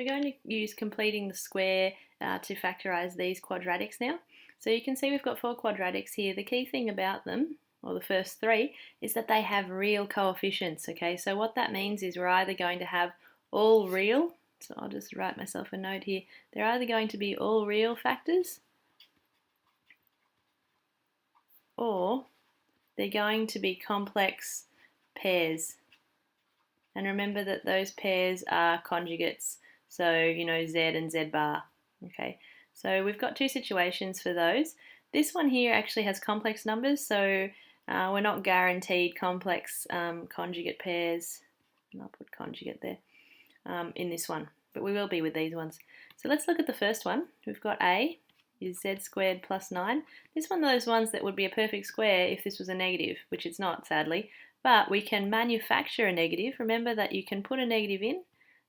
we're going to use completing the square to factorise these quadratics now. So you can see we've got 4 quadratics here. The key thing about them, or the first 3, is that they have real coefficients, okay? So what that means is we're either going to have all real, so I'll just write myself a note here, they're either going to be all real factors or they're going to be complex pairs. And remember that those pairs are conjugates, so you know Z and Z bar. Okay, so we've got 2 situations for those. This one here actually has complex numbers, so we're not guaranteed complex conjugate pairs, and I'll put conjugate there, in this one, but we will be with these ones. So let's look at the first one. We've got A is Z squared plus 9. This is one of those ones that would be a perfect square if this was a negative, which it's not, sadly. But we can manufacture a negative. Remember that you can put a negative in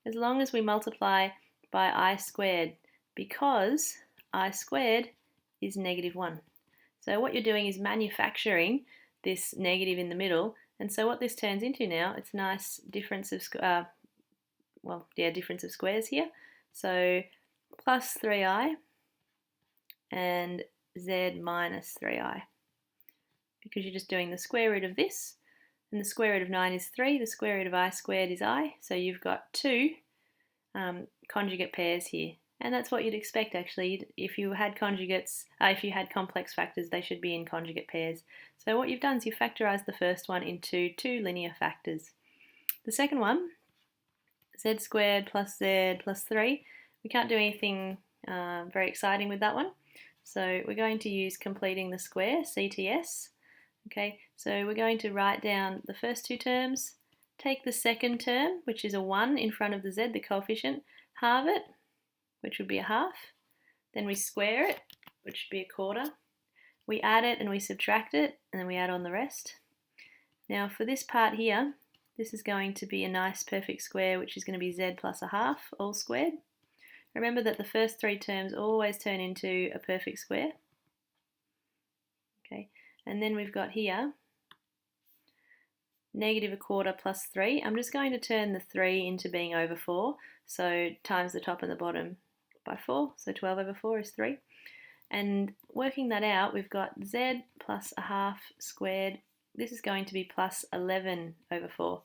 as long as we multiply by I squared, because I squared is -1. So what you're doing is manufacturing this negative in the middle, and so what this turns into now, it's a nice difference of difference of squares here. So plus 3i and Z minus 3i, because you're just doing the square root of this, and the square root of 9 is 3, the square root of I squared is I, so you've got 2 conjugate pairs here. And that's what you'd expect actually. If you had conjugates, if you had complex factors, they should be in conjugate pairs. So what you've done is you've factorised the first one into 2 linear factors. The second one, Z squared plus Z plus 3, we can't do anything very exciting with that one. So we're going to use completing the square, CTS. Okay, so we're going to write down the first 2 terms, take the second term, which is a 1 in front of the Z, the coefficient, halve it, which would be a half. Then we square it, which would be a quarter. We add it and we subtract it, and then we add on the rest. Now for this part here, this is going to be a nice perfect square, which is going to be Z plus a half, all squared. Remember that the first 3 terms always turn into a perfect square. Okay, and then we've got here -1/4 plus 3. I'm just going to turn the 3 into being over 4, so times the top and the bottom by 4, so 12 over 4 is 3. And working that out, we've got Z plus a half squared. This is going to be plus 11 over 4,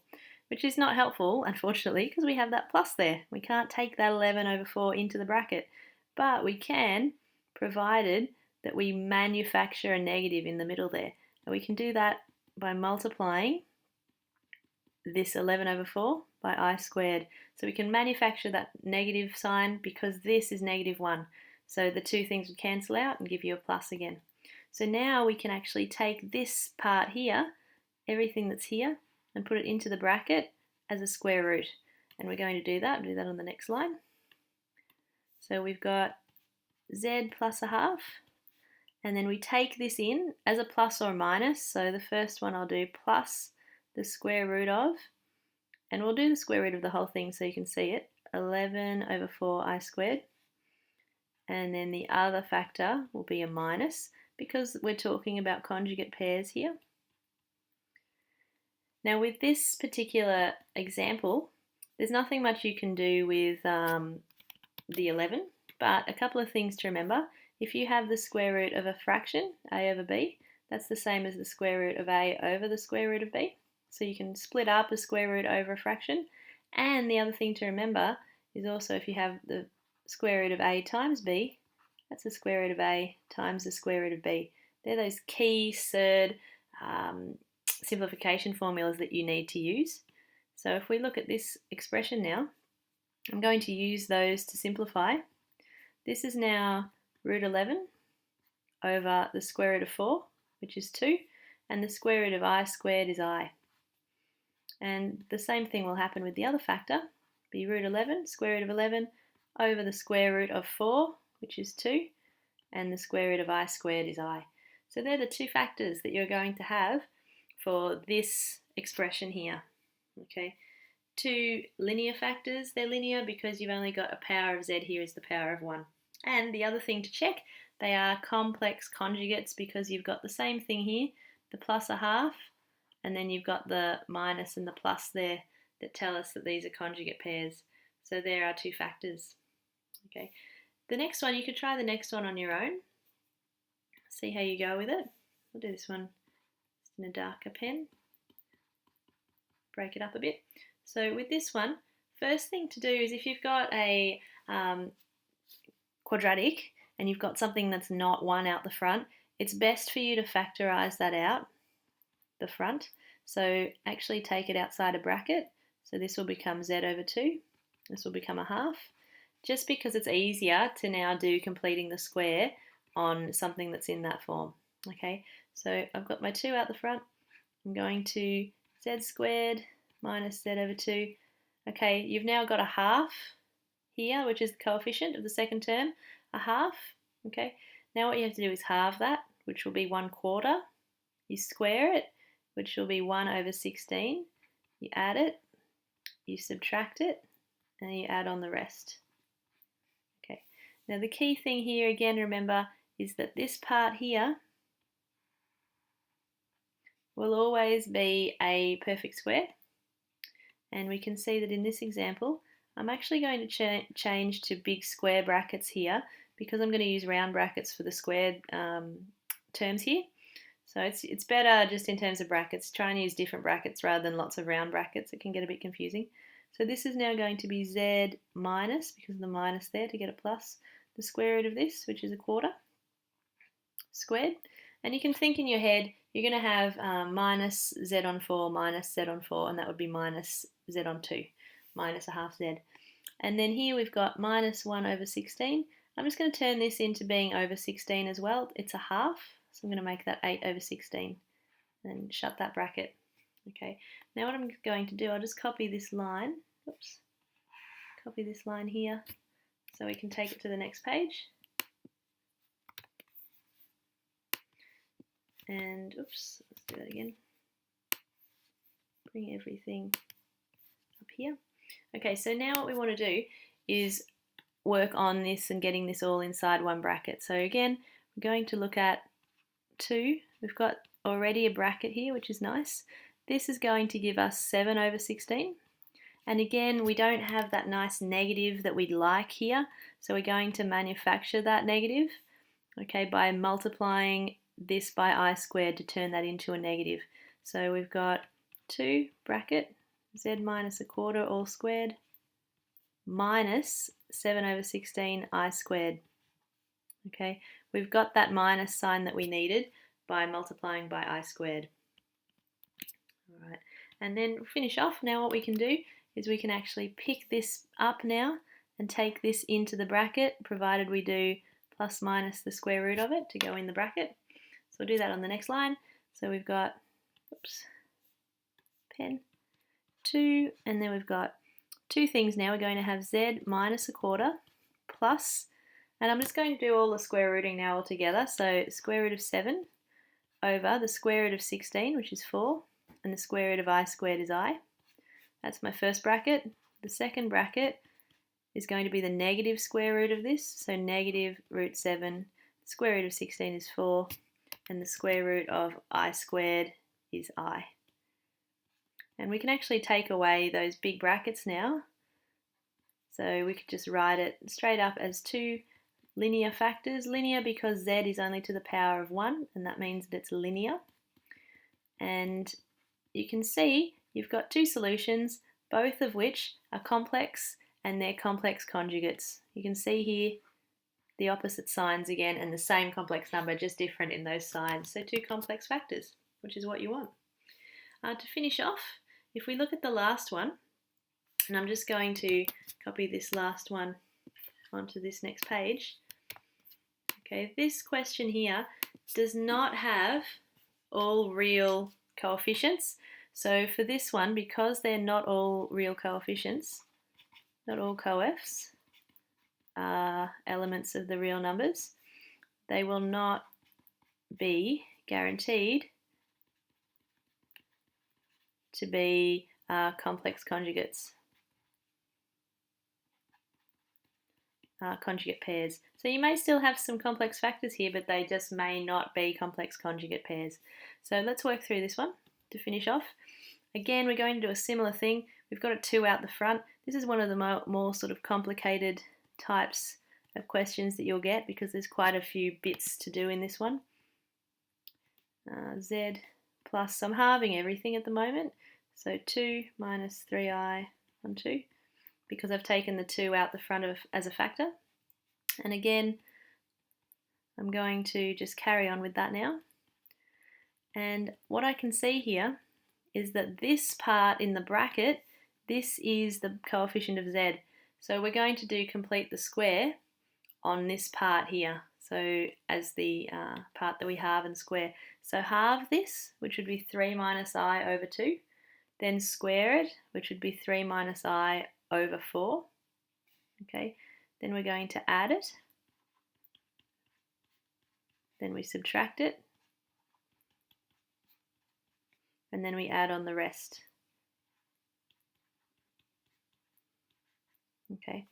which is not helpful, unfortunately, because we have that plus there. We can't take that 11 over 4 into the bracket, but we can, provided that we manufacture a negative in the middle there. And we can do that by multiplying this 11 over 4 by I squared. So we can manufacture that negative sign because this is -1. So the 2 things would cancel out and give you a plus again. So now we can actually take this part here, everything that's here, and put it into the bracket as a square root. And we're going to do that on the next line. So we've got Z plus a half, and then we take this in as a plus or minus. So the first one I'll do plus the square root of, and we'll do the square root of the whole thing so you can see it, 11 over 4 I squared. And then the other factor will be a minus, because we're talking about conjugate pairs here. Now with this particular example, there's nothing much you can do with the 11, but a couple of things to remember. If you have the square root of a fraction, a over b, that's the same as the square root of a over the square root of b. So you can split up a square root over a fraction. And the other thing to remember is also if you have the square root of a times b, that's the square root of a times the square root of b. They're those key surd simplification formulas that you need to use. So if we look at this expression now, I'm going to use those to simplify. This is now root 11 over the square root of 4, which is 2, and the square root of I squared is I. And the same thing will happen with the other factor, be root 11, square root of 11, over the square root of 4, which is 2, and the square root of I squared is I. So they're the 2 factors that you're going to have for this expression here. Okay, 2 linear factors. They're linear because you've only got a power of z here is the power of 1. And the other thing to check, they are complex conjugates because you've got the same thing here, the plus a half, and then you've got the minus and the plus there that tell us that these are conjugate pairs. So there are two factors. Okay, the next one, you could try the next one on your own. See how you go with it. I'll do this one just in a darker pen. Break it up a bit. So with this one, first thing to do is if you've got a quadratic and you've got something that's not 1 out the front, it's best for you to factorise that out the front. So actually take it outside a bracket. So this will become z over 2. This will become a half. Just because it's easier to now do completing the square on something that's in that form. Okay, so I've got my 2 out the front. I'm going to z squared minus z over 2. Okay, you've now got a half here, which is the coefficient of the second term, a half. Okay, now what you have to do is halve that, which will be 1/4. You square it, which will be 1 over 16. You add it, you subtract it, and you add on the rest. Okay, now the key thing here, again, remember, is that this part here will always be a perfect square. And we can see that in this example, I'm actually going to change to big square brackets here because I'm going to use round brackets for the squared terms here. So it's better just in terms of brackets. Try and use different brackets rather than lots of round brackets. It can get a bit confusing. So this is now going to be z minus, because of the minus there to get a plus, the square root of this, which is 1/4 squared. And you can think in your head, you're going to have minus z on 4 minus z on 4, and that would be minus z on 2, minus a half z. And then here we've got minus 1 over 16. I'm just going to turn this into being over 16 as well. It's a half, so I'm going to make that 8 over 16 and shut that bracket. Okay, now what I'm going to do, I'll just copy this line. Oops, copy this line here so we can take it to the next page. And oops, let's do that again. Bring everything up here. Okay, so now what we want to do is work on this and getting this all inside one bracket. So again, we're going to look at 2. We've got already a bracket here, which is nice. This is going to give us 7 over 16. And again, we don't have that nice negative that we'd like here, so we're going to manufacture that negative, okay, by multiplying this by I squared to turn that into a negative. So we've got 2 bracket z minus 1/4 all squared minus 7 over 16 I squared. Okay, we've got that minus sign that we needed by multiplying by I squared. All right, and then finish off. Now what we can do is we can actually pick this up now and take this into the bracket, provided we do plus minus the square root of it to go in the bracket. So we'll do that on the next line. So we've got, oops, pen, 2, and then we've got 2 things now. We're going to have z minus 1/4 plus, and I'm just going to do all the square rooting now all together. So square root of 7 over the square root of 16, which is 4, and the square root of I squared is I. That's my first bracket. The second bracket is going to be the negative square root of this, so negative root 7, the square root of 16 is 4, and the square root of I squared is I. And we can actually take away those big brackets now. So we could just write it straight up as 2 linear factors. Linear because z is only to the power of 1, and that means that it's linear. And you can see you've got 2 solutions, both of which are complex, and they're complex conjugates. You can see here the opposite signs again, and the same complex number, just different in those signs. So 2 complex factors, which is what you want. To finish off, if we look at the last one, and I'm just going to copy this last one onto this next page. Okay, this question here does not have all real coefficients. So for this one, because they're not all real coefficients, not all coefs are elements of the real numbers, they will not be guaranteed to be complex conjugates, conjugate pairs. So you may still have some complex factors here, but they just may not be complex conjugate pairs. So let's work through this one to finish off. Again, we're going to do a similar thing. we've got a 2 out the front. This is one of the more sort of complicated types of questions that you'll get because there's quite a few bits to do in this one. Z plus, I'm halving everything at the moment, so 2 minus 3i on 2, because I've taken the 2 out the front as a factor. And again, I'm going to just carry on with that now. And what I can see here is that this part in the bracket, this is the coefficient of z. So we're going to do complete the square on this part here. So as the part that we halve and square. So halve this, which would be 3 minus I over 2. Then square it, which would be 3 minus I over 4. Okay, then we're going to add it. Then we subtract it. And then we add on the rest. Okay.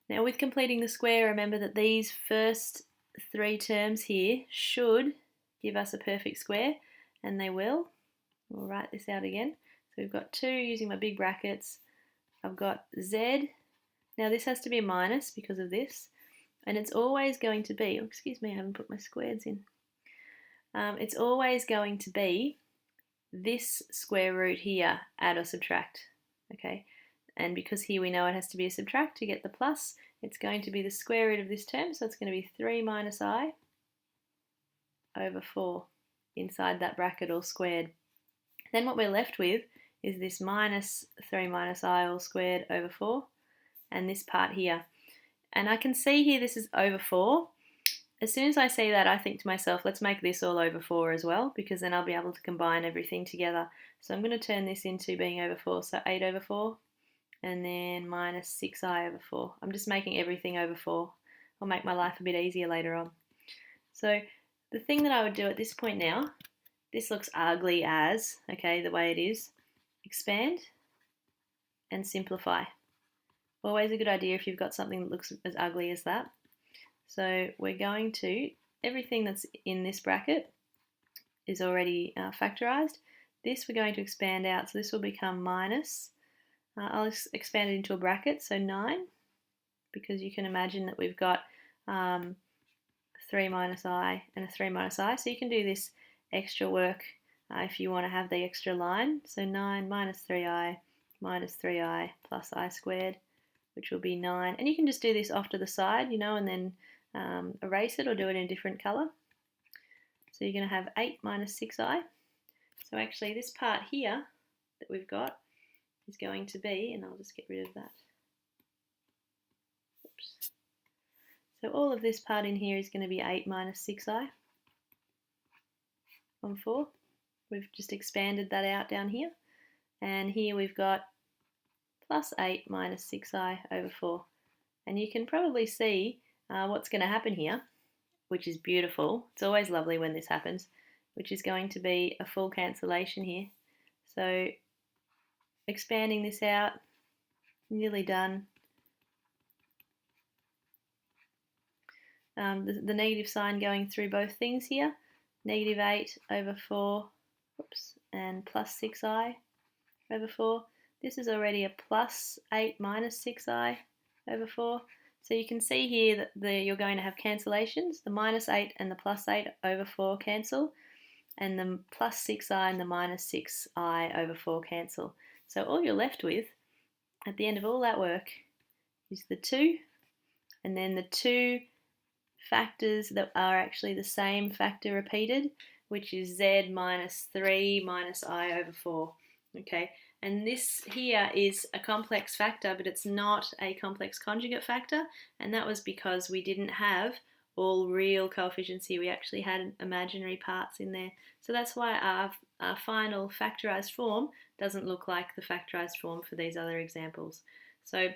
Now with completing the square, remember that these first 3 terms here should give us a perfect square, and they will. We'll write this out again. So we've got 2 using my big brackets. I've got z. Now this has to be a minus because of this, and it's always going to be, oh, excuse me, I haven't put my squares in. It's always going to be this square root here, add or subtract, okay? And because here we know it has to be a subtract to get the plus, it's going to be the square root of this term, so it's going to be 3 minus I over 4 inside that bracket all squared. Then what we're left with is this minus 3 minus I all squared over 4, and this part here. And I can see here this is over 4. As soon as I see that, I think to myself, let's make this all over 4 as well, because then I'll be able to combine everything together. So I'm going to turn this into being over 4, so 8 over 4, and then minus 6i over 4. I'm just making everything over 4. I'll make my life a bit easier later on. So the thing that I would do at this point now, this looks ugly as, okay, the way it is, expand and simplify. Always a good idea if you've got something that looks as ugly as that. So we're going to, everything that's in this bracket is already factorised. This we're going to expand out, so this will become minus, I'll expand it into a bracket, so 9, because you can imagine that we've got 3 minus I and a 3 minus I, so you can do this extra work if you want to have the extra line. So 9 minus 3i plus I squared, which will be 9. And you can just do this off to the side, you know, and then erase it or do it in a different colour. So you're going to have 8 minus 6i. So actually this part here that we've got is going to be, and I'll just get rid of that. Oops. So all of this part in here is going to be 8 minus 6i on 4. We've just expanded that out down here. And here we've got plus 8 minus 6i over 4. And you can probably see what's going to happen here, which is beautiful. It's always lovely when this happens, which is going to be a full cancellation here. So expanding this out, nearly done. The negative sign going through both things here, negative 8 over 4, oops, and plus 6i over 4. This is already a plus 8 minus 6i over 4. So you can see here that you're going to have cancellations. The minus 8 and the plus 8 over 4 cancel, and the plus 6i and the minus 6i over 4 cancel. So all you're left with at the end of all that work is the 2, and then the 2 factors that are actually the same factor repeated, which is z minus 3 minus I over 4. Okay, and this here is a complex factor, but it's not a complex conjugate factor, and that was because we didn't have all real coefficients here. We actually had imaginary parts in there. So that's why our final factorised form doesn't look like the factorised form for these other examples. So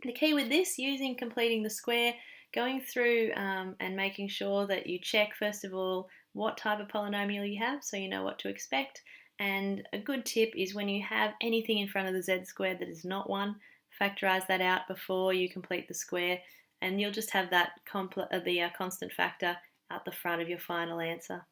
the key with this, using completing the square, going through and making sure that you check first of all what type of polynomial you have so you know what to expect. And a good tip is when you have anything in front of the z squared that is not 1, factorise that out before you complete the square, and you'll just have that the constant factor at the front of your final answer.